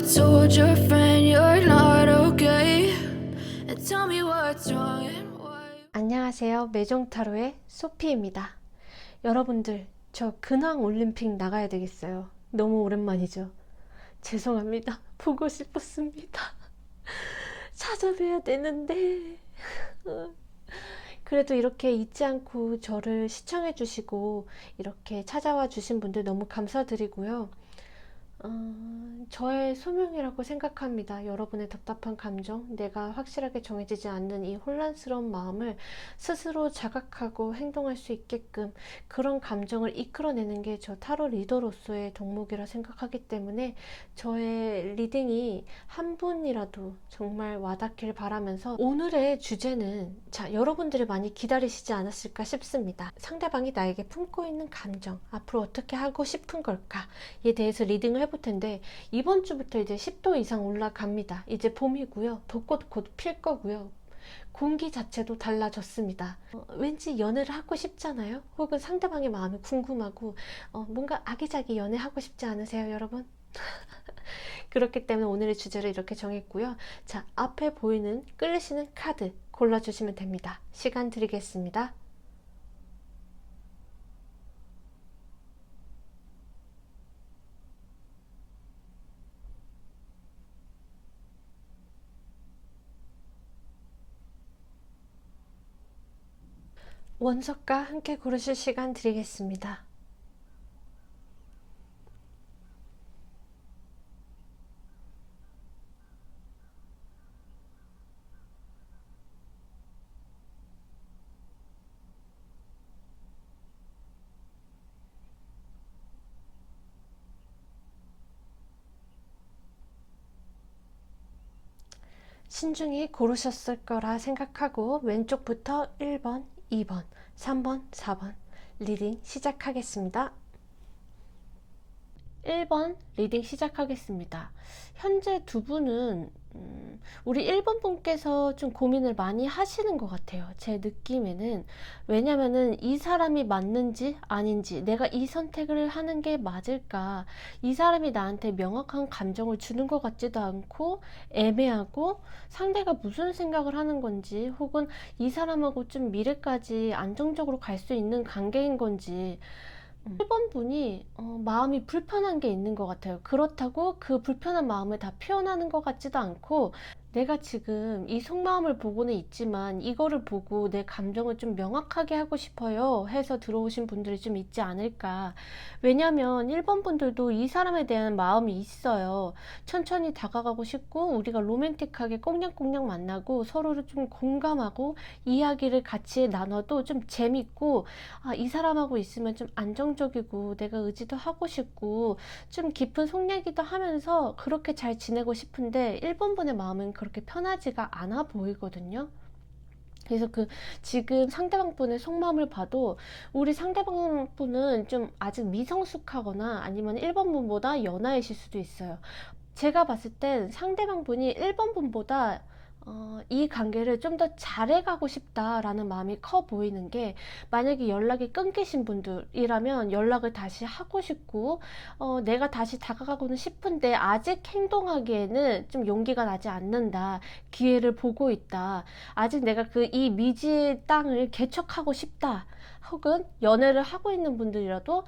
told your friend you're not okay? And tell me what's wrong and why. 안녕하세요. 매종타로의 소피입니다. 여러분들, 저 근황 올림픽 나가야 되겠어요. 너무 오랜만이죠. 죄송합니다. 보고 싶었습니다. 찾아뵈야 되는데. 그래도 이렇게 잊지 않고 저를 시청해 주시고 이렇게 찾아와 주신 분들 너무 감사드리고요. 저의 소명이라고 생각합니다. 여러분의 답답한 감정, 내가 확실하게 정해지지 않는 이 혼란스러운 마음을 스스로 자각하고 행동할 수 있게끔 그런 감정을 이끌어내는 게 저 타로 리더로서의 덕목이라 생각하기 때문에 저의 리딩이 한 분이라도 정말 와닿길 바라면서 오늘의 주제는 여러분들이 많이 기다리시지 않았을까 싶습니다. 상대방이 나에게 품고 있는 감정, 앞으로 어떻게 하고 싶은 걸까에 대해서 리딩을 해볼 텐데 이번 주부터 이제 10도 이상 올라갑니다. 이제 봄이고요. 벚꽃 곧 필 거고요. 공기 자체도 달라졌습니다. 왠지 연애를 하고 싶잖아요. 혹은 상대방의 마음이 궁금하고 뭔가 아기자기 연애하고 싶지 않으세요, 여러분? 그렇기 때문에 오늘의 주제를 이렇게 정했고요. 자, 앞에 보이는 끌리시는 카드 골라주시면 됩니다. 시간 드리겠습니다. 원석과 함께 고르실 시간 드리겠습니다. 신중히 고르셨을 거라 생각하고 왼쪽부터 1번, 2번, 3번, 4번 리딩 시작하겠습니다. 1번 리딩 시작하겠습니다. 현재 두 분은 우리 1번 분께서 좀 고민을 많이 하시는 것 같아요. 제 느낌에는. 왜냐면은 이 사람이 맞는지 아닌지, 내가 이 선택을 하는 게 맞을까, 이 사람이 나한테 명확한 감정을 주는 것 같지도 않고 애매하고, 상대가 무슨 생각을 하는 건지, 혹은 이 사람하고 좀 미래까지 안정적으로 갈 수 있는 관계인 건지 1번 분이 마음이 불편한 게 있는 것 같아요. 그렇다고 그 불편한 마음을 다 표현하는 것 같지도 않고, 내가 지금 이 속마음을 보고는 있지만 이거를 보고 내 감정을 좀 명확하게 하고 싶어요 해서 들어오신 분들이 좀 있지 않을까. 왜냐면 1번 분들도 이 사람에 대한 마음이 있어요. 천천히 다가가고 싶고, 우리가 로맨틱하게 꽁냥꽁냥 만나고 서로를 좀 공감하고 이야기를 같이 나눠도 좀 재밌고, 이 사람하고 있으면 좀 안정적이고 내가 의지도 하고 싶고 좀 깊은 속 얘기도 하면서 그렇게 잘 지내고 싶은데 1번 분의 마음은 그렇게 편하지가 않아 보이거든요. 그래서 지금 상대방 분의 속마음을 봐도 우리 상대방 분은 좀 아직 미성숙하거나 아니면 1번 분보다 연하이실 수도 있어요. 제가 봤을 땐 상대방 분이 1번 분보다 이 관계를 좀 더 잘해가고 싶다라는 마음이 커 보이는 게, 만약에 연락이 끊기신 분들이라면 연락을 다시 하고 싶고, 내가 다시 다가가고는 싶은데 아직 행동하기에는 좀 용기가 나지 않는다, 기회를 보고 있다, 아직 내가 이 미지의 땅을 개척하고 싶다, 혹은 연애를 하고 있는 분들이라도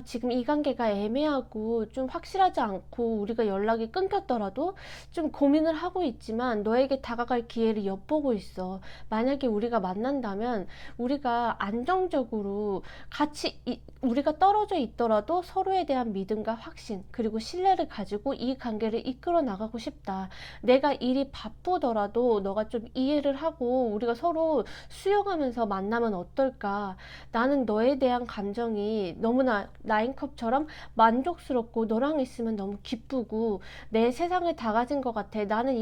지금 이 관계가 애매하고 좀 확실하지 않고 우리가 연락이 끊겼더라도 좀 고민을 하고 있지만 너에게 다가갈 기회를 엿보고 있어. 만약에 우리가 만난다면 우리가 안정적으로 같이 우리가 떨어져 있더라도 서로에 대한 믿음과 확신, 그리고 신뢰를 가지고 이 관계를 이끌어 나가고 싶다. 내가 일이 바쁘더라도 너가 좀 이해를 하고 우리가 서로 수용하면서 만나면 어떨까. 나는 너에 대한 감정이 너무나 나인컵처럼 만족스럽고 너랑 있으면 너무 기쁘고 내 세상을 다 가진 것 같아. 나는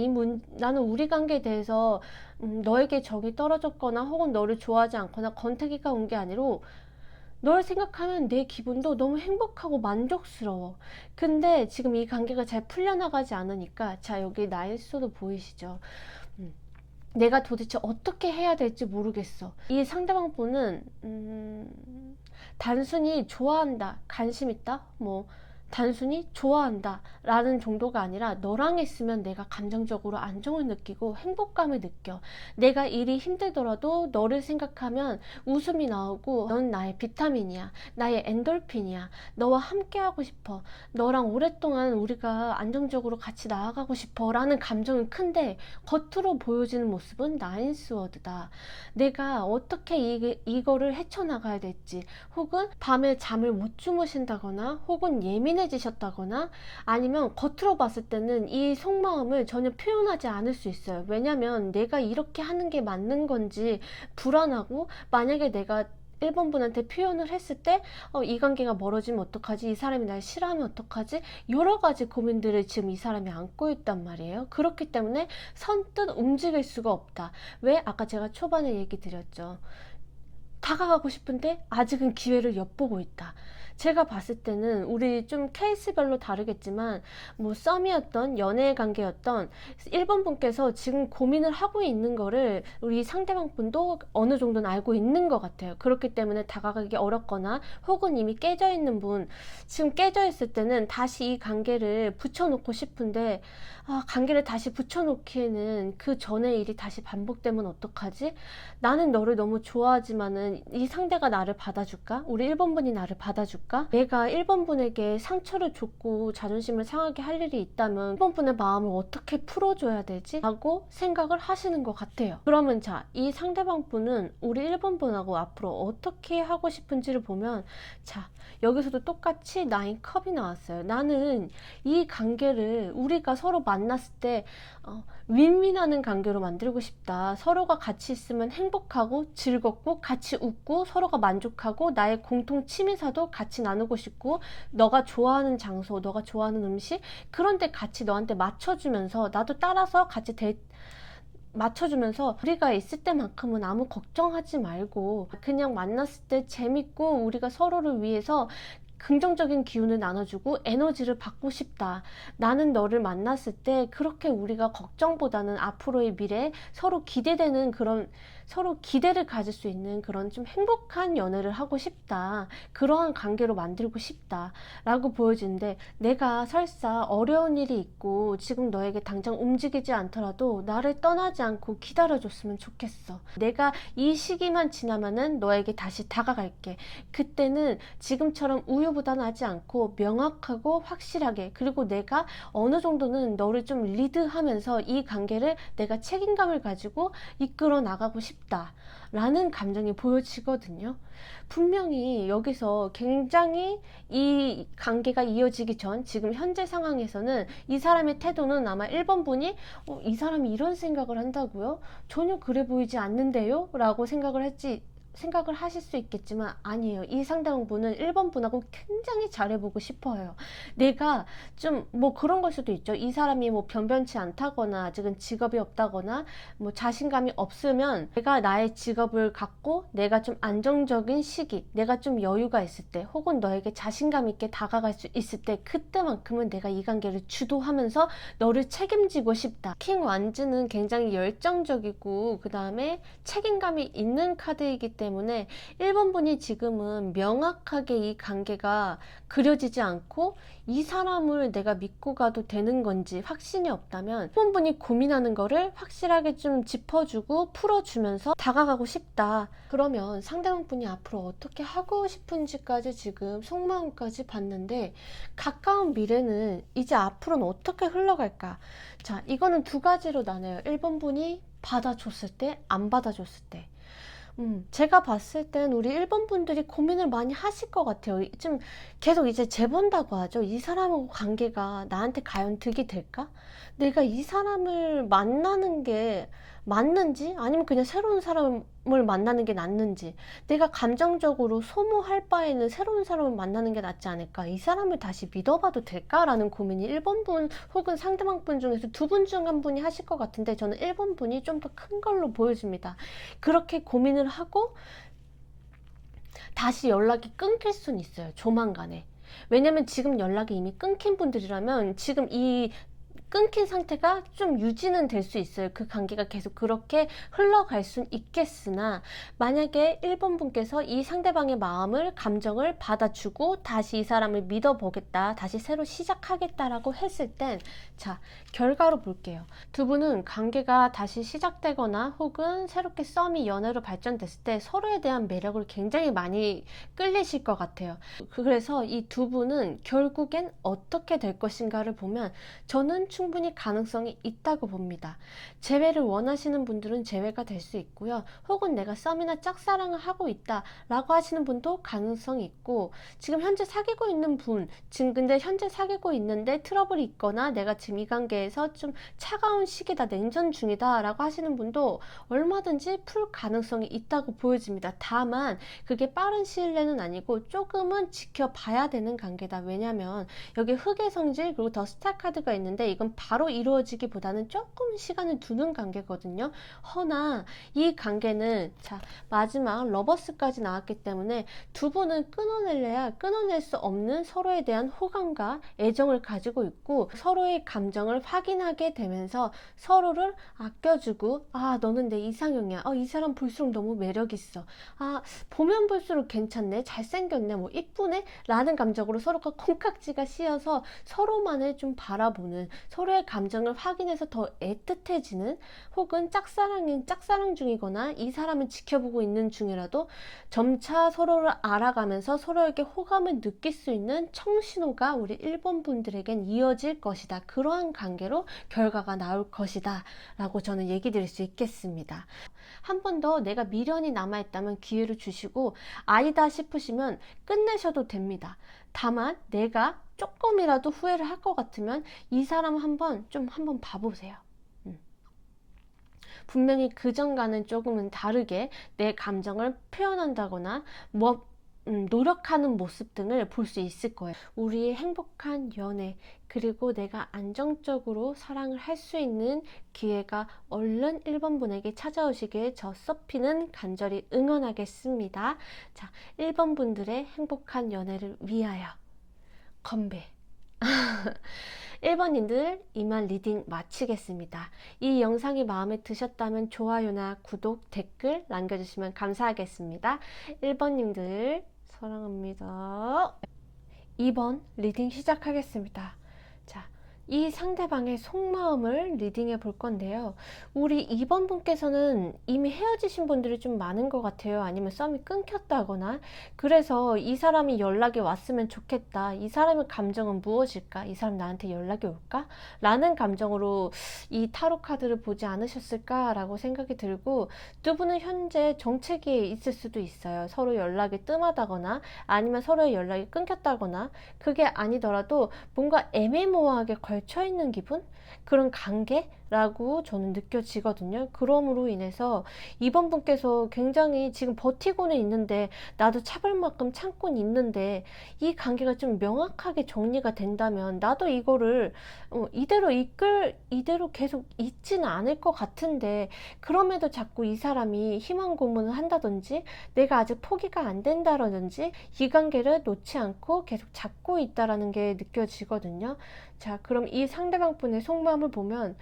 우리 관계에 대해서 너에게 정이 떨어졌거나 혹은 너를 좋아하지 않거나 권태기가 온 게 아니로 널 생각하면 내 기분도 너무 행복하고 만족스러워. 근데 지금 이 관계가 잘 풀려나가지 않으니까, 자, 여기 나일소도 보이시죠? 내가 도대체 어떻게 해야 될지 모르겠어. 이 상대방 분은 단순히 좋아한다, 관심 있다, 뭐 단순히 좋아한다 라는 정도가 아니라 너랑 있으면 내가 감정적으로 안정을 느끼고 행복감을 느껴. 내가 일이 힘들더라도 너를 생각하면 웃음이 나오고 넌 나의 비타민이야, 나의 엔돌핀이야. 너와 함께 하고 싶어. 너랑 오랫동안 우리가 안정적으로 같이 나아가고 싶어 라는 감정은 큰데 겉으로 보여지는 모습은 나인스워드다. 내가 어떻게 이거를 헤쳐나가야 될지, 혹은 밤에 잠을 못 주무신다거나 혹은 예민해지셨다거나 아니면 겉으로 봤을 때는 이 속마음을 전혀 표현하지 않을 수 있어요. 왜냐면 내가 이렇게 하는 게 맞는 건지 불안하고, 만약에 내가 1번 분한테 표현을 했을 때 이 관계가 멀어지면 어떡하지? 이 사람이 날 싫어하면 어떡하지? 여러 가지 고민들을 지금 이 사람이 안고 있단 말이에요. 그렇기 때문에 선뜻 움직일 수가 없다. 왜? 아까 제가 초반에 얘기 드렸죠. 다가가고 싶은데 아직은 기회를 엿보고 있다. 제가 봤을 때는 우리 좀 케이스별로 다르겠지만 뭐 썸이었던 연애 관계였던 1번 분께서 지금 고민을 하고 있는 거를 우리 상대방 분도 어느 정도는 알고 있는 것 같아요. 그렇기 때문에 다가가기 어렵거나 혹은 이미 깨져 있는 분, 지금 깨져 있을 때는 다시 이 관계를 붙여놓고 싶은데 관계를 다시 붙여놓기에는 그 전의 일이 다시 반복되면 어떡하지? 나는 너를 너무 좋아하지만은 이 상대가 나를 받아줄까? 우리 1번 분이 나를 받아줄까? 내가 1번 분에게 상처를 줬고 자존심을 상하게 할 일이 있다면 1번 분의 마음을 어떻게 풀어줘야 되지? 라고 생각을 하시는 것 같아요. 그러면 자, 이 상대방 분은 우리 1번 분하고 앞으로 어떻게 하고 싶은지를 보면, 자, 여기서도 똑같이 9컵이 나왔어요. 나는 이 관계를 우리가 서로 만났을 때 윈윈하는 관계로 만들고 싶다. 서로가 같이 있으면 행복하고 즐겁고 같이 웃고 서로가 만족하고 나의 공통 취미사도 같이 나누고 싶고, 너가 좋아하는 장소, 너가 좋아하는 음식, 그런데 같이 너한테 맞춰주면서 나도 따라서 같이 맞춰주면서 우리가 있을 때만큼은 아무 걱정하지 말고 그냥 만났을 때 재밌고 우리가 서로를 위해서 긍정적인 기운을 나눠주고 에너지를 받고 싶다. 나는 너를 만났을 때 그렇게 우리가 걱정보다는 앞으로의 미래, 서로 기대되는 그런, 서로 기대를 가질 수 있는 그런 좀 행복한 연애를 하고 싶다. 그러한 관계로 만들고 싶다. 라고 보여지는데, 내가 설사 어려운 일이 있고 지금 너에게 당장 움직이지 않더라도 나를 떠나지 않고 기다려줬으면 좋겠어. 내가 이 시기만 지나면은 너에게 다시 다가갈게. 그때는 지금처럼 우유부단하지 않고 명확하고 확실하게, 그리고 내가 어느 정도는 너를 좀 리드하면서 이 관계를 내가 책임감을 가지고 이끌어 나가고 싶다 라는 감정이 보여지거든요. 분명히 여기서 굉장히 이 관계가 이어지기 전 지금 현재 상황에서는 이 사람의 태도는 아마 1번 분이 이 사람이 이런 생각을 한다고요? 전혀 그래 보이지 않는데요? 라고 생각을 하실 수 있겠지만 아니에요. 이 상대방분은 1번 분하고 굉장히 잘해보고 싶어요. 내가 좀 뭐 그런 걸 수도 있죠. 이 사람이 뭐 변변치 않다거나 아직은 직업이 없다거나 뭐 자신감이 없으면, 내가 나의 직업을 갖고 내가 좀 안정적인 시기, 내가 좀 여유가 있을 때, 혹은 너에게 자신감 있게 다가갈 수 있을 때, 그때만큼은 내가 이 관계를 주도하면서 너를 책임지고 싶다. 킹 완즈는 굉장히 열정적이고 그 다음에 책임감이 있는 카드이기 때문에 1번 분이 지금은 명확하게 이 관계가 그려지지 않고 이 사람을 내가 믿고 가도 되는 건지 확신이 없다면 1번 분이 고민하는 거를 확실하게 좀 짚어주고 풀어주면서 다가가고 싶다. 그러면 상대방 분이 앞으로 어떻게 하고 싶은지까지 지금 속마음까지 봤는데, 가까운 미래는 이제 앞으로는 어떻게 흘러갈까? 자, 이거는 두 가지로 나눠요. 1번 분이 받아줬을 때, 안 받아줬을 때. 제가 봤을 땐 우리 1번 분들이 고민을 많이 하실 것 같아요. 좀 계속 이제 재본다고 하죠. 이 사람하고 관계가 나한테 과연 득이 될까? 내가 이 사람을 만나는 게 맞는지, 아니면 그냥 새로운 사람을 만나는 게 낫는지, 내가 감정적으로 소모할 바에는 새로운 사람을 만나는 게 낫지 않을까? 이 사람을 다시 믿어봐도 될까라는 고민이 1번 분 혹은 상대방 분 중에서 두 분 중 한 분이 하실 것 같은데, 저는 1번 분이 좀 더 큰 걸로 보여집니다. 그렇게 고민을 하고 다시 연락이 끊길 수는 있어요. 조만간에. 왜냐면 지금 연락이 이미 끊긴 분들이라면 지금 이 끊긴 상태가 좀 유지는 될 수 있어요. 그 관계가 계속 그렇게 흘러갈 순 있겠으나, 만약에 1번 분께서 이 상대방의 마음을, 감정을 받아주고 다시 이 사람을 믿어보겠다, 다시 새로 시작하겠다라고 했을 땐, 자, 결과로 볼게요. 두 분은 관계가 다시 시작되거나 혹은 새롭게 썸이 연애로 발전됐을 때 서로에 대한 매력을 굉장히 많이 끌리실 것 같아요. 그래서 이 두 분은 결국엔 어떻게 될 것인가를 보면 저는 충분히 가능성이 있다고 봅니다. 재회를 원하시는 분들은 재회가 될 수 있고요. 혹은 내가 썸이나 짝사랑을 하고 있다 라고 하시는 분도 가능성이 있고, 지금 현재 사귀고 있는 분, 지금 근데 현재 사귀고 있는데 트러블이 있거나 내가 지금 이 관계에서 좀 차가운 시기다, 냉전 중이다 라고 하시는 분도 얼마든지 풀 가능성이 있다고 보여집니다. 다만 그게 빠른 시일 내는 아니고 조금은 지켜봐야 되는 관계다. 왜냐면 여기 흑의 성질 그리고 더 스타 카드가 있는데 이건 바로 이루어지기보다는 조금 시간을 두는 관계거든요. 허나 이 관계는, 자, 마지막 러버스까지 나왔기 때문에 두 분은 끊어낼래야 끊어낼 수 없는 서로에 대한 호감과 애정을 가지고 있고, 서로의 감정을 확인하게 되면서 서로를 아껴주고, 아, 너는 내 이상형이야, 이 사람 볼수록 너무 매력있어, 아, 보면 볼수록 괜찮네, 잘생겼네, 뭐 이쁘네 라는 감정으로 서로가 콩깍지가 씌어서 서로만을 좀 바라보는, 서로의 감정을 확인해서 더 애틋해지는, 혹은 짝사랑인 짝사랑 중이거나 이 사람을 지켜보고 있는 중이라도 점차 서로를 알아가면서 서로에게 호감을 느낄 수 있는 청신호가 우리 1번 분들에겐 이어질 것이다. 그러한 관계로 결과가 나올 것이다 라고 저는 얘기 드릴 수 있겠습니다. 한 번 더 내가 미련이 남아있다면 기회를 주시고, 아니다 싶으시면 끝내셔도 됩니다. 다만 내가 조금이라도 후회를 할 것 같으면 이 사람 한번 봐보세요. 분명히 그전과는 조금은 다르게 내 감정을 표현한다거나 노력하는 모습 등을 볼 수 있을 거예요. 우리의 행복한 연애, 그리고 내가 안정적으로 사랑을 할 수 있는 기회가 얼른 1번 분에게 찾아오시길 저 서피는 간절히 응원하겠습니다. 자, 1번 분들의 행복한 연애를 위하여 건배. 1번님들 이만 리딩 마치겠습니다. 이 영상이 마음에 드셨다면 좋아요나 구독, 댓글 남겨주시면 감사하겠습니다. 1번님들 사랑합니다. 2번 리딩 시작하겠습니다. 자, 이 상대방의 속마음을 리딩해 볼 건데요. 우리 2번 분께서는 이미 헤어지신 분들이 좀 많은 것 같아요. 아니면 썸이 끊겼다거나, 그래서 이 사람이 연락이 왔으면 좋겠다, 이 사람의 감정은 무엇일까, 이 사람 나한테 연락이 올까? 라는 감정으로 이 타로 카드를 보지 않으셨을까 라고 생각이 들고, 두 분은 현재 정체기에 있을 수도 있어요. 서로 연락이 뜸하다거나 아니면 서로의 연락이 끊겼다거나, 그게 아니더라도 뭔가 애매모호하게 걸쳐있는 기분? 그런 관계라고 저는 느껴지거든요. 그러므로 인해서 2번 분께서 굉장히 지금 버티고는 있는데, 나도 참을 만큼 참고는 있는데, 이 관계가 좀 명확하게 정리가 된다면 나도 이거를 이대로 계속 있지는 않을 것 같은데, 그럼에도 자꾸 이 사람이 희망 고문을 한다든지 내가 아직 포기가 안 된다라든지 이 관계를 놓지 않고 계속 잡고 있다라는 게 느껴지거든요. 자, 그럼 이 상대방 분의 속마음을 보면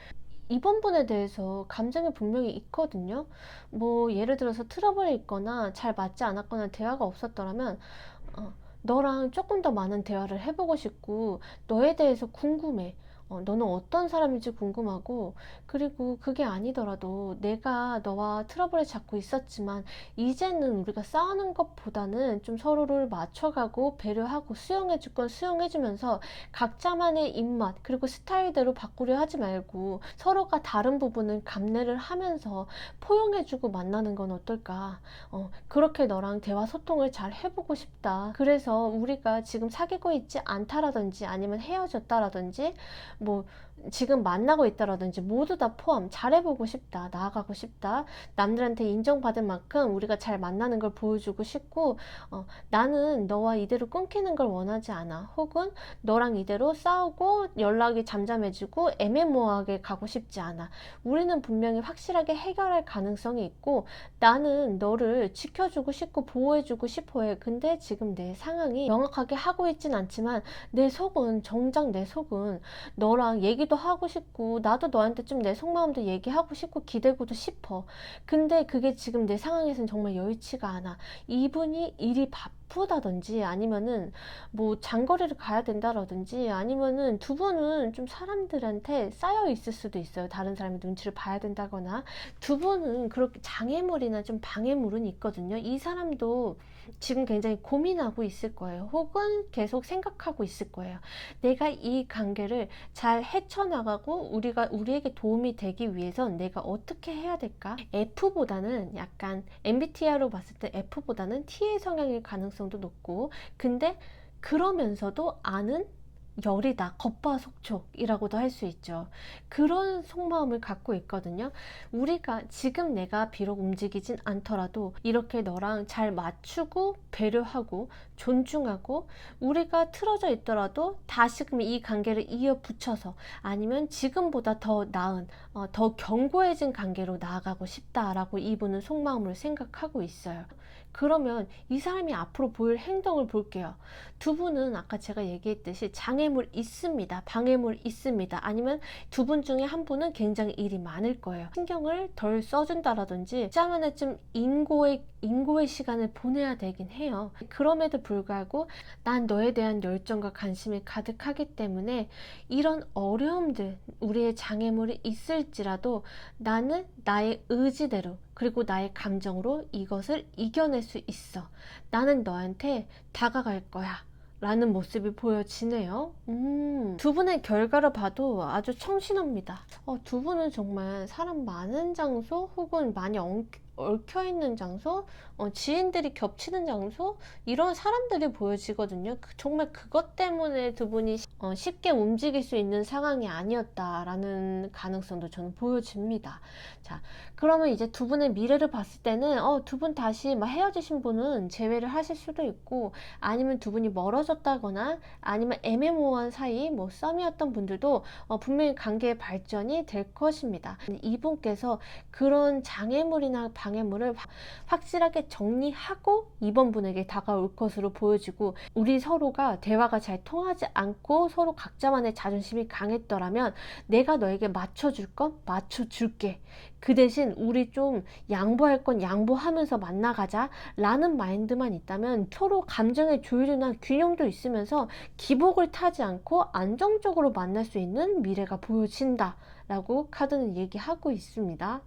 2번 분에 대해서 감정이 분명히 있거든요. 뭐 예를 들어서 트러블이 있거나 잘 맞지 않았거나 대화가 없었더라면 너랑 조금 더 많은 대화를 해보고 싶고, 너에 대해서 궁금해, 너는 어떤 사람인지 궁금하고, 그리고 그게 아니더라도 내가 너와 트러블을 잡고 있었지만 이제는 우리가 싸우는 것보다는 좀 서로를 맞춰가고 배려하고 수용해줄 건 수용해주면서 각자만의 입맛 그리고 스타일대로 바꾸려 하지 말고 서로가 다른 부분을 감내를 하면서 포용해주고 만나는 건 어떨까? 그렇게 너랑 대화 소통을 잘 해보고 싶다. 그래서 우리가 지금 사귀고 있지 않다라든지 아니면 헤어졌다라든지 뭐 지금 만나고 있다라든지 모두 다 포함 잘해보고 싶다, 나아가고 싶다, 남들한테 인정받을 만큼 우리가 잘 만나는 걸 보여주고 싶고, 나는 너와 이대로 끊기는 걸 원하지 않아, 혹은 너랑 이대로 싸우고 연락이 잠잠해지고 애매모호하게 가고 싶지 않아. 우리는 분명히 확실하게 해결할 가능성이 있고, 나는 너를 지켜주고 싶고 보호해주고 싶어해. 근데 지금 내 상황이 명확하게 하고 있진 않지만 정작 내 속은 너랑 얘기도 하고 싶고 나도 너한테 좀 내 속마음도 얘기하고 싶고 기대고도 싶어. 근데 그게 지금 내 상황에서는 정말 여의치가 않아. 이분이 일이 바쁘다든지 아니면은 뭐 장거리를 가야 된다라든지 아니면은 두 분은 좀 사람들한테 쌓여 있을 수도 있어요. 다른 사람의 눈치를 봐야 된다거나 두 분은 그렇게 장애물이나 좀 방해물은 있거든요. 이 사람도 지금 굉장히 고민하고 있을 거예요. 혹은 계속 생각하고 있을 거예요. 내가 이 관계를 잘 헤쳐나가고 우리에게 도움이 되기 위해선 내가 어떻게 해야 될까? F보다는 약간 MBTI로 봤을 때 F보다는 T의 성향일 가능성도 높고, 근데 그러면서도 아는 열이다. 겉바속촉이라고도 할 수 있죠. 그런 속마음을 갖고 있거든요. 우리가 지금 내가 비록 움직이진 않더라도 이렇게 너랑 잘 맞추고 배려하고 존중하고 우리가 틀어져 있더라도 다시금 이 관계를 이어붙여서 아니면 지금보다 더 나은 더 견고해진 관계로 나아가고 싶다라고 이분은 속마음으로 생각하고 있어요. 그러면 이 사람이 앞으로 보일 행동을 볼게요. 두 분은 아까 제가 얘기했듯이 장애물 있습니다. 방해물 있습니다. 아니면 두 분 중에 한 분은 굉장히 일이 많을 거예요. 신경을 덜 써준다라든지 짜면은 좀 인고의 시간을 보내야 되긴 해요. 그럼에도 불구하고 난 너에 대한 열정과 관심이 가득하기 때문에 이런 어려움들, 우리의 장애물이 있을지라도 나는 나의 의지대로 그리고 나의 감정으로 이것을 이겨낼 수 있어. 나는 너한테 다가갈 거야. 라는 모습이 보여지네요. 두 분의 결과를 봐도 아주 청신합니다. 두 분은 정말 사람 많은 장소 혹은 많이 얽혀있는 장소, 지인들이 겹치는 장소, 이런 사람들이 보여지거든요. 정말 그것 때문에 두 분이 쉽게 움직일 수 있는 상황이 아니었다라는 가능성도 저는 보여집니다. 자, 그러면 이제 두 분의 미래를 봤을 때는 두 분 다시 헤어지신 분은 재회를 하실 수도 있고, 아니면 두 분이 멀어졌다거나 아니면 애매모호한 사이 썸이었던 분들도 분명히 관계의 발전이 될 것입니다. 이분께서 그런 장애물이나 방해물을 확실하게 정리하고 이번 분에게 다가올 것으로 보여지고, 우리 서로가 대화가 잘 통하지 않고 서로 각자만의 자존심이 강했더라면 내가 너에게 맞춰줄 건 맞춰줄게. 그 대신 우리 좀 양보할 건 양보하면서 만나가자 라는 마인드만 있다면 서로 감정의 조율이나 균형도 있으면서 기복을 타지 않고 안정적으로 만날 수 있는 미래가 보여진다 라고 카드는 얘기하고 있습니다.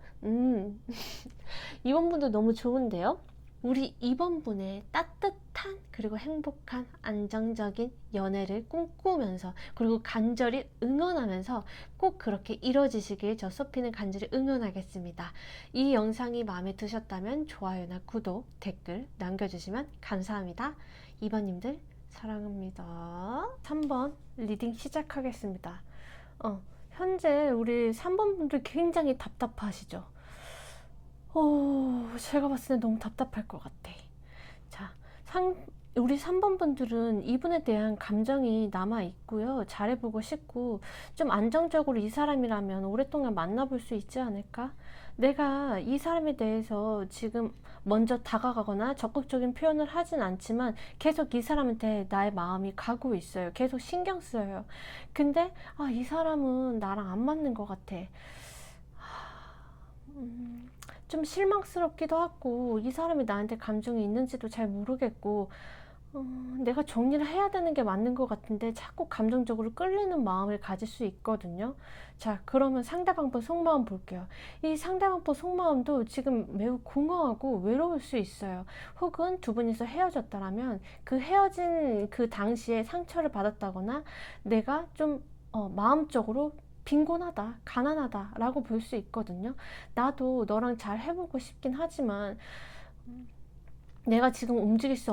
이번 분도 너무 좋은데요? 우리 이번 분의 따뜻한 그리고 행복한 안정적인 연애를 꿈꾸면서 그리고 간절히 응원하면서 꼭 그렇게 이뤄지시길 저 소피는 간절히 응원하겠습니다. 이 영상이 마음에 드셨다면 좋아요나 구독, 댓글 남겨주시면 감사합니다. 2번님들 사랑합니다. 3번 리딩 시작하겠습니다. 현재 우리 3번 분들 굉장히 답답하시죠? 제가 봤을 때 너무 답답할 것 같아. 자, 우리 3번 분들은 이분에 대한 감정이 남아있고요. 잘해보고 싶고 좀 안정적으로 이 사람이라면 오랫동안 만나볼 수 있지 않을까? 내가 이 사람에 대해서 지금 먼저 다가가거나 적극적인 표현을 하진 않지만 계속 이 사람한테 나의 마음이 가고 있어요. 계속 신경 써요. 근데 이 사람은 나랑 안 맞는 것 같아. 좀 실망스럽기도 하고 이 사람이 나한테 감정이 있는지도 잘 모르겠고 내가 정리를 해야 되는 게 맞는 것 같은데 자꾸 감정적으로 끌리는 마음을 가질 수 있거든요. 자, 그러면 상대방 분 속마음 볼게요. 이 상대방 분 속마음도 지금 매우 공허하고 외로울 수 있어요. 혹은 두 분이서 헤어졌다라면 그 헤어진 그 당시에 상처를 받았다거나 내가 좀 마음적으로 빈곤하다, 가난하다 라고 볼 수 있거든요. 나도 너랑 잘 해보고 싶긴 하지만 내가 지금 움직일 수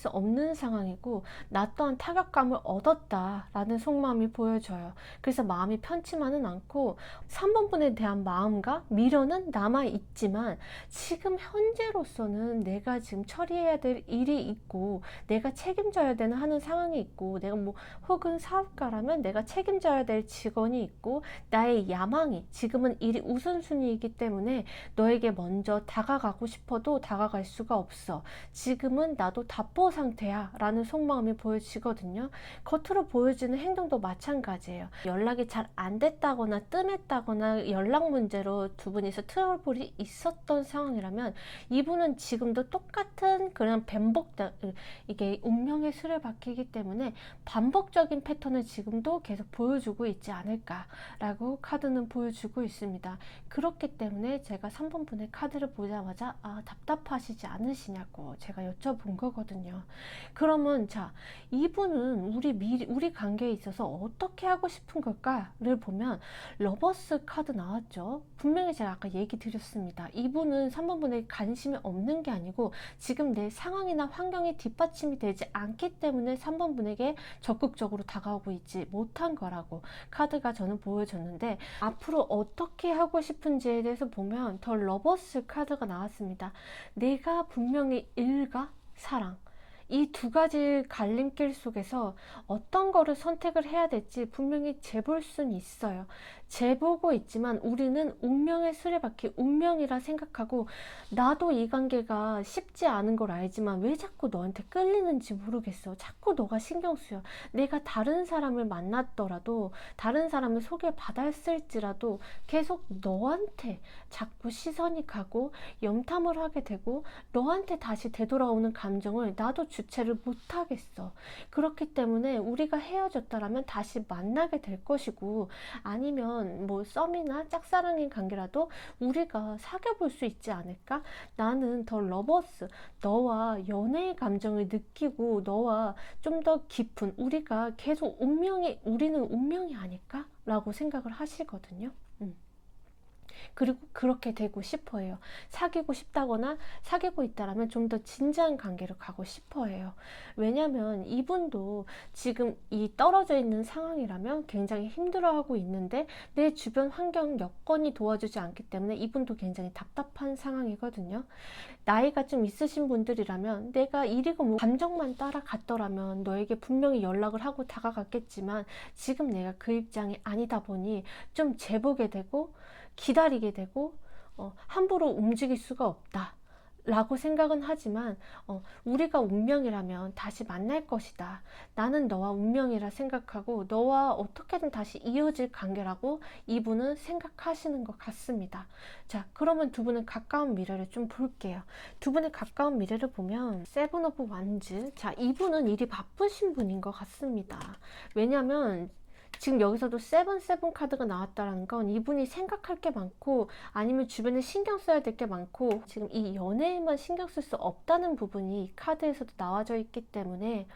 없는 상황이고 나 또한 타격감을 얻었다라는 속마음이 보여져요. 그래서 마음이 편치만은 않고 3번 분에 대한 마음과 미련은 남아있지만 지금 현재로서는 내가 지금 처리해야 될 일이 있고 내가 책임져야 되는 하는 상황이 있고 내가 혹은 사업가라면 내가 책임져야 될 직원이 있고 나의 야망이 지금은 일이 우선순위이기 때문에 너에게 먼저 다가가고 싶어도 절대로 다가갈 수가 없어. 지금은 나도 답보 상태야 라는 속마음이 보여지거든요. 겉으로 보여지는 행동도 마찬가지예요. 연락이 잘 안 됐다거나 뜸했다거나 연락 문제로 두 분이서 트러블이 있었던 상황이라면 이분은 지금도 똑같은 그런 이게 운명의 수레바퀴이기 때문에 반복적인 패턴을 지금도 계속 보여주고 있지 않을까라고 카드는 보여주고 있습니다. 그렇기 때문에 제가 3번 분의 카드를 보자마자 답답하시지 않으시냐고 제가 여쭤본 거거든요. 그러면 자, 이분은 우리 관계에 있어서 어떻게 하고 싶은 걸까를 보면 러버스 카드 나왔죠. 분명히 제가 아까 얘기 드렸습니다. 이분은 3번 분에 관심이 없는 게 아니고 지금 내 상황이나 환경이 뒷받침이 되지 않기 때문에 3번 분에게 적극적으로 다가오고 있지 못한 거라고 카드가 저는 보여줬는데, 앞으로 어떻게 하고 싶은지에 대해서 보면 더 러버스 카드가 나왔습니다. 내가 분명히 일과 사랑, 이 두 가지 갈림길 속에서 어떤 거를 선택을 해야 될지 분명히 재볼 수는 있어요. 재보고 있지만 우리는 운명의 수레바퀴, 운명이라 생각하고 나도 이 관계가 쉽지 않은 걸 알지만 왜 자꾸 너한테 끌리는지 모르겠어. 자꾸 너가 신경 쓰여. 내가 다른 사람을 만났더라도, 다른 사람을 소개받았을지라도 계속 너한테 자꾸 시선이 가고 염탐을 하게 되고 너한테 다시 되돌아오는 감정을 나도 주체를 못하겠어. 그렇기 때문에 우리가 헤어졌다라면 다시 만나게 될 것이고, 아니면 뭐 썸이나 짝사랑인 관계라도 우리가 사귀어 볼 수 있지 않을까? 나는 더 러버스, 너와 연애의 감정을 느끼고 너와 좀 더 깊은, 우리가 계속 우리는 운명이 아닐까? 라고 생각을 하시거든요. 그리고 그렇게 되고 싶어 해요. 사귀고 싶다거나 사귀고 있다라면 좀 더 진지한 관계로 가고 싶어 해요. 왜냐면 이분도 지금 이 떨어져 있는 상황이라면 굉장히 힘들어하고 있는데 내 주변 환경 여건이 도와주지 않기 때문에 이분도 굉장히 답답한 상황이거든요. 나이가 좀 있으신 분들이라면 내가 이리고 뭐 감정만 따라갔더라면 너에게 분명히 연락을 하고 다가갔겠지만 지금 내가 그 입장이 아니다 보니 좀 재보게 되고 기다리게 되고 함부로 움직일 수가 없다 라고 생각은 하지만 우리가 운명이라면 다시 만날 것이다. 나는 너와 운명이라 생각하고 너와 어떻게든 다시 이어질 관계라고 이분은 생각하시는 것 같습니다. 자, 그러면 두 분의 가까운 미래를 좀 볼게요. 두 분의 가까운 미래를 보면 세븐 오브 완즈, 자, 이분은 일이 바쁘신 분인 것 같습니다. 왜냐면 지금 여기서도 세븐 카드가 나왔다는 건 이분이 생각할 게 많고 아니면 주변에 신경 써야 될 게 많고 지금 이 연애에만 신경 쓸 수 없다는 부분이 이 카드에서도 나와져 있기 때문에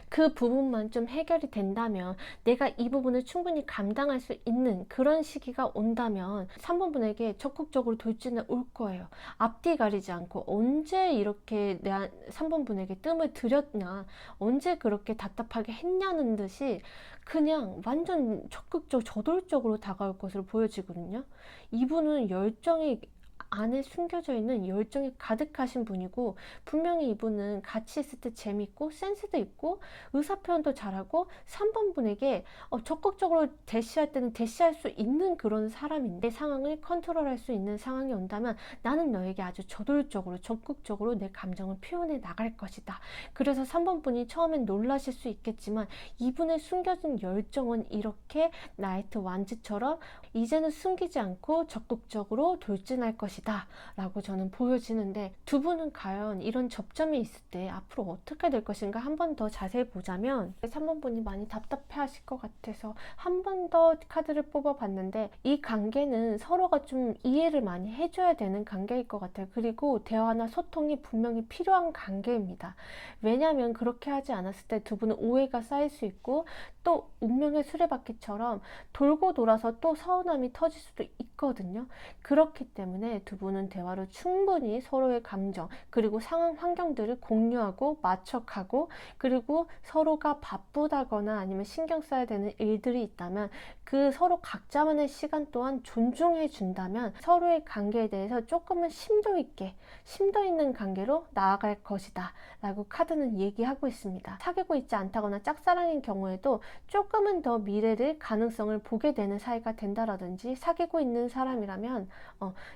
그 부분만 좀 해결이 된다면, 내가 이 부분을 충분히 감당할 수 있는 그런 시기가 온다면 3번 분에게 적극적으로 돌진해 올 거예요. 앞뒤 가리지 않고 언제 이렇게 3번 분에게 뜸을 들였냐, 언제 그렇게 답답하게 했냐는 듯이 그냥 완전 적극적 저돌적으로 다가올 것으로 보여지거든요. 이분은 안에 숨겨져 있는 열정이 가득하신 분이고, 분명히 이분은 같이 있을 때 재밌고 센스도 있고 의사표현도 잘하고 3번 분에게 적극적으로 대시할 때는 대시할 수 있는 그런 사람인데, 상황을 컨트롤할 수 있는 상황이 온다면 나는 너에게 아주 저돌적으로 적극적으로 내 감정을 표현해 나갈 것이다. 그래서 3번 분이 처음엔 놀라실 수 있겠지만 이분의 숨겨진 열정은 이렇게 나이트 완즈처럼 이제는 숨기지 않고 적극적으로 돌진할 것이다 라고 저는 보여지는데, 두 분은 과연 이런 접점이 있을 때 앞으로 어떻게 될 것인가 한 번 더 자세히 보자면 3번 분이 많이 답답해 하실 것 같아서 한 번 더 카드를 뽑아 봤는데, 이 관계는 서로가 좀 이해를 많이 해줘야 되는 관계일 것 같아요. 그리고 대화나 소통이 분명히 필요한 관계입니다. 왜냐하면 그렇게 하지 않았을 때 두 분은 오해가 쌓일 수 있고 또 운명의 수레바퀴처럼 돌고 돌아서 또 서운함이 터질 수도 있거든요. 그렇기 때문에 두 분은 대화로 충분히 서로의 감정 그리고 상황 환경들을 공유하고 맞춰가고, 그리고 서로가 바쁘다거나 아니면 신경 써야 되는 일들이 있다면 그 서로 각자만의 시간 또한 존중해 준다면 서로의 관계에 대해서 조금은 심도 있는 관계로 나아갈 것이다 라고 카드는 얘기하고 있습니다. 사귀고 있지 않다거나 짝사랑인 경우에도 조금은 더 미래를 가능성을 보게 되는 사이가 된다라든지, 사귀고 있는 사람이라면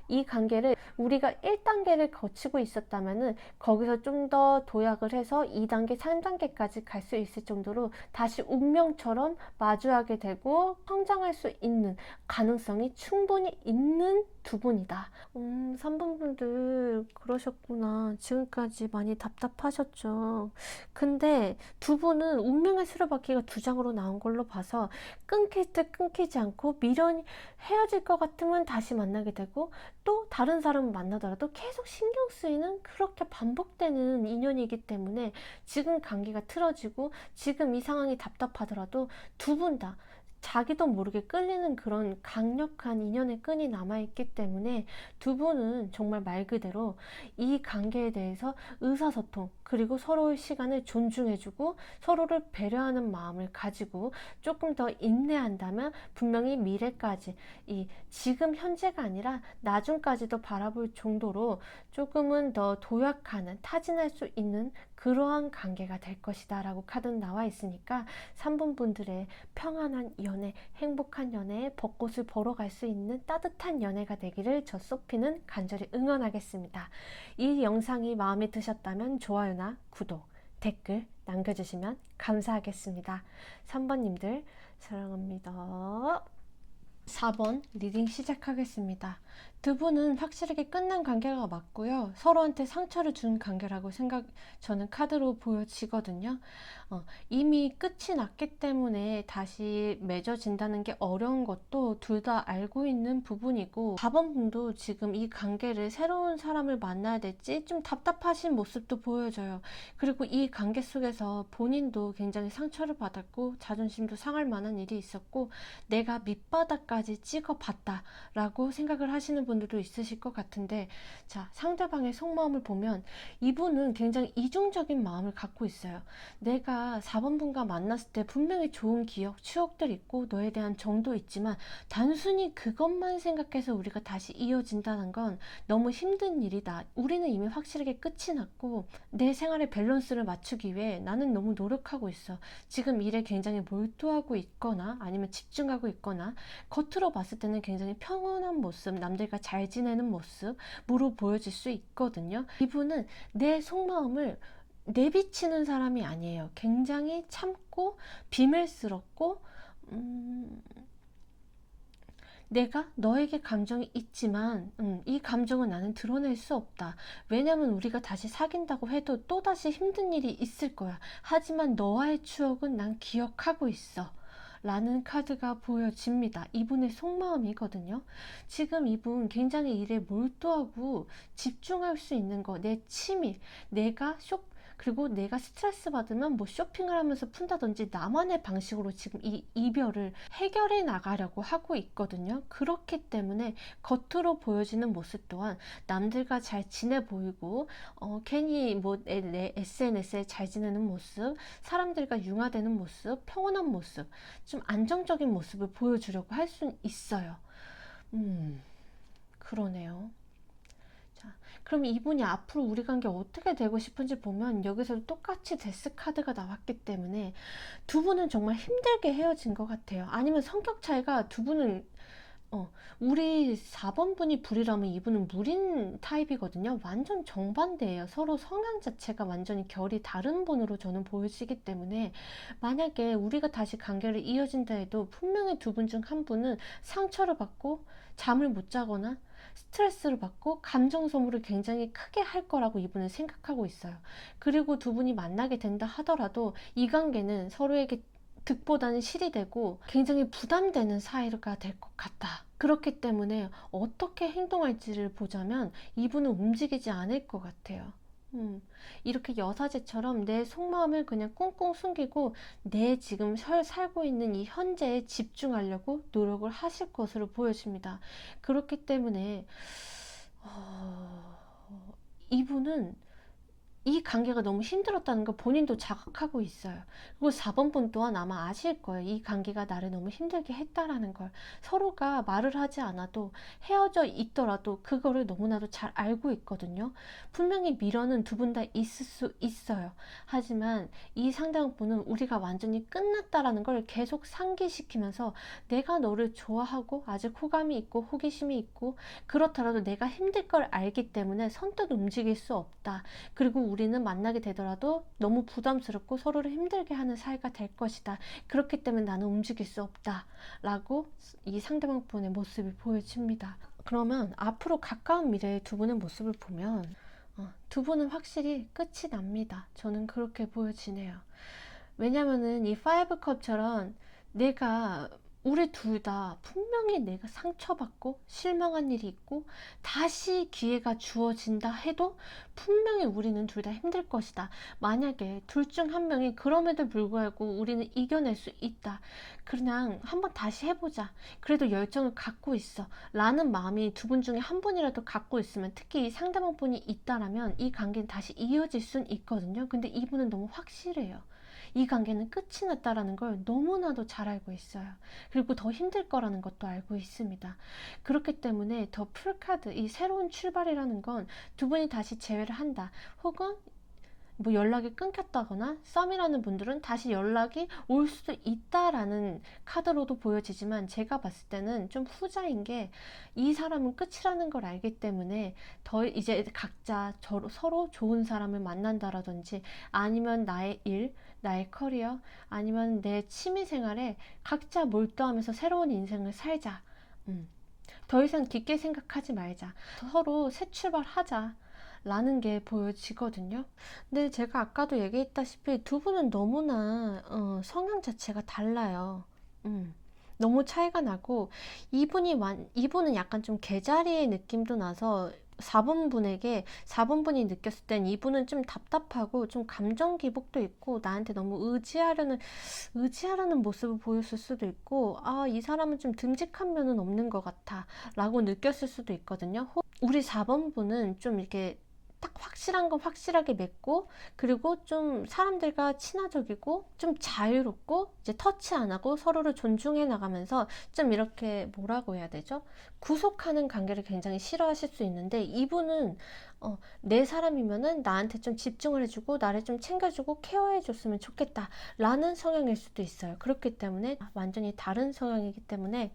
이 관계 관계를 우리가 1단계를 거치고 있었다면은 거기서 좀 더 도약을 해서 2단계, 3단계까지 갈 수 있을 정도로 다시 운명처럼 마주하게 되고 성장할 수 있는 가능성이 충분히 있는 두 분이다. 3번 분들 그러셨구나. 지금까지 많이 답답하셨죠. 근데 두 분은 운명의 수레바퀴가 두 장으로 나온 걸로 봐서 끊길 듯 끊기지 않고 미련이 헤어질 것 같으면 다시 만나게 되고 또 다른 사람을 만나더라도 계속 신경 쓰이는 그렇게 반복되는 인연이기 때문에 지금 관계가 틀어지고 지금 이 상황이 답답하더라도 두 분 다 자기도 모르게 끌리는 그런 강력한 인연의 끈이 남아있기 때문에 두 분은 정말 말 그대로 이 관계에 대해서 의사소통 그리고 서로의 시간을 존중해주고 서로를 배려하는 마음을 가지고 조금 더 인내한다면 분명히 미래까지 이 지금 현재가 아니라 나중까지도 바라볼 정도로 조금은 더 도약하는 타진할 수 있는 그러한 관계가 될 것이다 라고 카드는 나와 있으니까 3번 분들의 평안한 연애, 행복한 연애에 벚꽃을 보러 갈 수 있는 따뜻한 연애가 되기를 저 소피는 간절히 응원하겠습니다. 이 영상이 마음에 드셨다면 좋아요나 구독, 댓글 남겨주시면 감사하겠습니다. 3번님들 사랑합니다. 4번 리딩 시작하겠습니다. 두 분은 확실하게 끝난 관계가 맞고요. 서로한테 상처를 준 관계라고 저는 카드로 보여지거든요. 이미 끝이 났기 때문에 다시 맺어진다는 게 어려운 것도 둘 다 알고 있는 부분이고 4번 분도 지금 이 관계를 새로운 사람을 만나야 될지 좀 답답하신 모습도 보여져요. 그리고 이 관계 속에서 본인도 굉장히 상처를 받았고 자존심도 상할 만한 일이 있었고 내가 밑바닥까지 찍어봤다 라고 생각을 하시는 분들도 있으실 것 같은데 자, 상대방의 속마음을 보면 이분은 굉장히 이중적인 마음을 갖고 있어요. 내가 4번 분과 만났을 때 분명히 좋은 기억, 추억들 있고 너에 대한 정도 있지만 단순히 그것만 생각해서 우리가 다시 이어진다는 건 너무 힘든 일이다. 우리는 이미 확실하게 끝이 났고 내 생활의 밸런스를 맞추기 위해 나는 너무 노력하고 있어. 지금 일에 굉장히 몰두하고 있거나 아니면 집중하고 있거나 겉으로 봤을 때는 굉장히 평온한 모습, 남들과 잘 지내는 모습으로 보여질 수 있거든요. 이분은 내 속마음을 내비치는 사람이 아니에요. 굉장히 참고 비밀스럽고 내가 너에게 감정이 있지만 이 감정은 나는 드러낼 수 없다. 왜냐면 우리가 다시 사귄다고 해도 또다시 힘든 일이 있을 거야. 하지만 너와의 추억은 난 기억하고 있어. 라는 카드가 보여집니다. 이분의 속마음이거든요. 지금 이분 굉장히 일에 몰두하고 집중할 수 있는 거, 내 취미, 그리고 내가 스트레스 받으면 뭐 쇼핑을 하면서 푼다든지 나만의 방식으로 지금 이 이별을 해결해 나가려고 하고 있거든요. 그렇기 때문에 겉으로 보여지는 모습 또한 남들과 잘 지내 보이고 괜히 뭐 내 SNS에 잘 지내는 모습, 사람들과 융화되는 모습, 평온한 모습, 좀 안정적인 모습을 보여주려고 할 수는 있어요. 그러네요. 그럼 이분이 앞으로 우리 관계 어떻게 되고 싶은지 보면 여기서도 똑같이 데스 카드가 나왔기 때문에 두 분은 정말 힘들게 헤어진 것 같아요. 아니면 성격 차이가 두 분은 우리 4번 분이 불이라면 이분은 물인 타입이거든요. 완전 정반대예요. 서로 성향 자체가 완전히 결이 다른 분으로 저는 보여지기 때문에 만약에 우리가 다시 관계를 이어진다 해도 분명히 두 분 중 한 분은 상처를 받고 잠을 못 자거나 스트레스를 받고 감정 소모를 굉장히 크게 할 거라고 이분은 생각하고 있어요. 그리고 두 분이 만나게 된다 하더라도 이 관계는 서로에게 득보다는 실이 되고 굉장히 부담되는 사이가 될 것 같다. 그렇기 때문에 어떻게 행동할지를 보자면 이분은 움직이지 않을 것 같아요. 이렇게 여사제처럼 내 속마음을 그냥 꽁꽁 숨기고 내 지금 살고 있는 이 현재에 집중하려고 노력을 하실 것으로 보여집니다. 그렇기 때문에 이분은 이 관계가 너무 힘들었다는 걸 본인도 자각하고 있어요. 그리고 4번 분 또한 아마 아실 거예요. 이 관계가 나를 너무 힘들게 했다라는 걸. 서로가 말을 하지 않아도 헤어져 있더라도 그거를 너무나도 잘 알고 있거든요. 분명히 미련은 두 분 다 있을 수 있어요. 하지만 이 상대방분은 우리가 완전히 끝났다라는 걸 계속 상기시키면서 내가 너를 좋아하고 아직 호감이 있고 호기심이 있고 그렇더라도 내가 힘들 걸 알기 때문에 선뜻 움직일 수 없다. 그리고 우리는 만나게 되더라도 너무 부담스럽고 서로를 힘들게 하는 사이가 될 것이다. 그렇기 때문에 나는 움직일 수 없다. 라고 이 상대방 분의 모습이 보여집니다. 그러면 앞으로 가까운 미래의 두 분의 모습을 보면 두 분은 확실히 끝이 납니다. 저는 그렇게 보여지네요. 왜냐면은 이 5컵처럼 내가 우리 둘 다 분명히 내가 상처받고 실망한 일이 있고 다시 기회가 주어진다 해도 분명히 우리는 둘 다 힘들 것이다. 만약에 둘 중 한 명이 그럼에도 불구하고 우리는 이겨낼 수 있다. 그냥 한번 다시 해보자. 그래도 열정을 갖고 있어. 라는 마음이 두 분 중에 한 분이라도 갖고 있으면 특히 상대방 분이 있다라면 이 관계는 다시 이어질 순 있거든요. 근데 이분은 너무 확실해요. 이 관계는 끝이 났다라는 걸 너무나도 잘 알고 있어요. 그리고 더 힘들 거라는 것도 알고 있습니다. 그렇기 때문에 더 풀카드, 이 새로운 출발이라는 건 두 분이 다시 재회를 한다. 혹은 뭐 연락이 끊겼다거나 썸이라는 분들은 다시 연락이 올 수도 있다라는 카드로도 보여지지만 제가 봤을 때는 좀 후자인 게 이 사람은 끝이라는 걸 알기 때문에 더 이제 각자 서로 좋은 사람을 만난다라든지 아니면 나의 일, 나의 커리어 아니면 내 취미생활에 각자 몰두하면서 새로운 인생을 살자. 더 이상 깊게 생각하지 말자. 서로 새 출발하자. 라는 게 보여지거든요. 근데 제가 아까도 얘기했다시피 두 분은 너무나 성향 자체가 달라요. 너무 차이가 나고 이분은 약간 좀 개자리의 느낌도 나서 4번 분에게 4번 분이 느꼈을 땐 이분은 좀 답답하고 좀 감정 기복도 있고 나한테 너무 의지하려는 모습을 보였을 수도 있고 이 사람은 좀 듬직한 면은 없는 것 같아 라고 느꼈을 수도 있거든요. 우리 4번 분은 좀 이렇게 딱 확실한 건 확실하게 맺고 그리고 좀 사람들과 친화적이고 좀 자유롭고 이제 터치 안 하고 서로를 존중해 나가면서 좀 이렇게 뭐라고 해야 되죠? 구속하는 관계를 굉장히 싫어하실 수 있는데 이분은 내 사람이면은 나한테 좀 집중을 해주고 나를 좀 챙겨주고 케어해 줬으면 좋겠다 라는 성향일 수도 있어요. 그렇기 때문에 완전히 다른 성향이기 때문에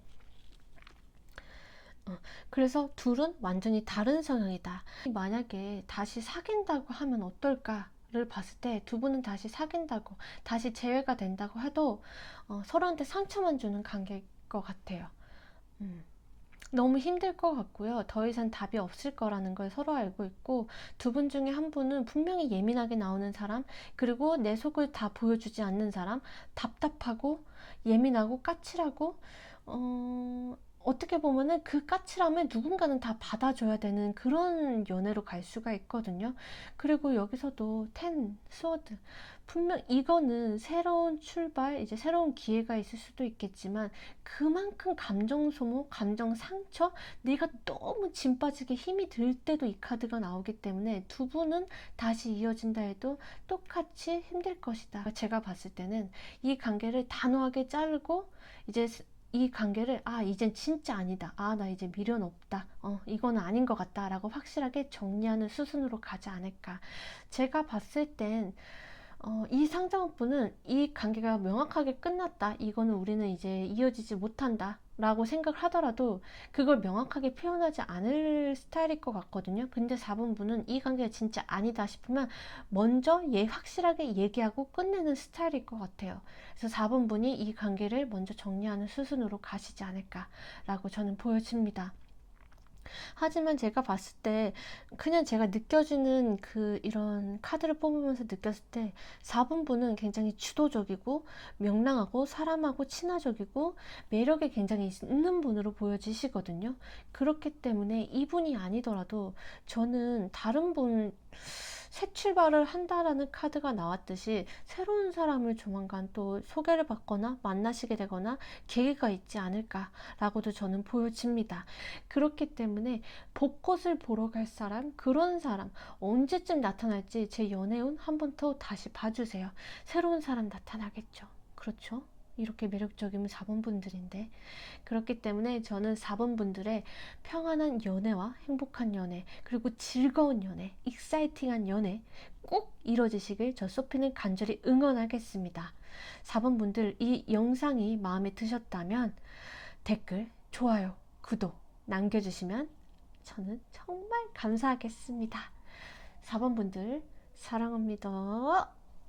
그래서 둘은 완전히 다른 성향이다. 만약에 다시 사귄다고 하면 어떨까를 봤을 때 두 분은 다시 사귄다고 다시 재회가 된다고 해도 서로한테 상처만 주는 관계일 것 같아요. 너무 힘들 것 같고요. 더 이상 답이 없을 거라는 걸 서로 알고 있고 두 분 중에 한 분은 분명히 예민하게 나오는 사람 그리고 내 속을 다 보여주지 않는 사람 답답하고 예민하고 까칠하고 어떻게 보면은 그 까칠함을 누군가는 다 받아줘야 되는 그런 연애로 갈 수가 있거든요. 그리고 여기서도 스워드 분명 이거는 새로운 출발 이제 새로운 기회가 있을 수도 있겠지만 그만큼 감정 소모 감정 상처 내가 너무 짐 빠지게 힘이 들 때도 이 카드가 나오기 때문에 두 분은 다시 이어진다 해도 똑같이 힘들 것이다. 제가 봤을 때는 이 관계를 단호하게 자르고 이제 이 관계를 이젠 진짜 아니다. 나 이제 미련 없다. 이거는 아닌 것 같다. 라고 확실하게 정리하는 수순으로 가지 않을까. 제가 봤을 땐 이 상대방분은 이 관계가 명확하게 끝났다. 이거는 우리는 이제 이어지지 못한다. 라고 생각을 하더라도 그걸 명확하게 표현하지 않을 스타일일 것 같거든요. 근데 4번 분은 이 관계가 진짜 아니다 싶으면 먼저 확실하게 얘기하고 끝내는 스타일일 것 같아요. 그래서 4번 분이 이 관계를 먼저 정리하는 수순으로 가시지 않을까라고 저는 보여집니다. 하지만 제가 봤을 때 그냥 제가 느껴지는 이런 카드를 뽑으면서 느꼈을 때 4번 분은 굉장히 주도적이고 명랑하고 사람하고 친화적이고 매력이 굉장히 있는 분으로 보여지시거든요. 그렇기 때문에 이분이 아니더라도 저는 다른 분 새 출발을 한다라는 카드가 나왔듯이 새로운 사람을 조만간 또 소개를 받거나 만나시게 되거나 계기가 있지 않을까라고도 저는 보여집니다. 그렇기 때문에 벚꽃을 보러 갈 사람, 그런 사람 언제쯤 나타날지 제 연애운 한 번 더 다시 봐주세요. 새로운 사람 나타나겠죠. 그렇죠? 이렇게 매력적이면 4번 분들인데, 그렇기 때문에 저는 4번 분들의 평안한 연애와 행복한 연애, 그리고 즐거운 연애, 익사이팅한 연애 꼭 이뤄지시길 저 소피는 간절히 응원하겠습니다. 4번 분들, 이 영상이 마음에 드셨다면 댓글, 좋아요, 구독 남겨주시면 저는 정말 감사하겠습니다. 4번 분들 사랑합니다.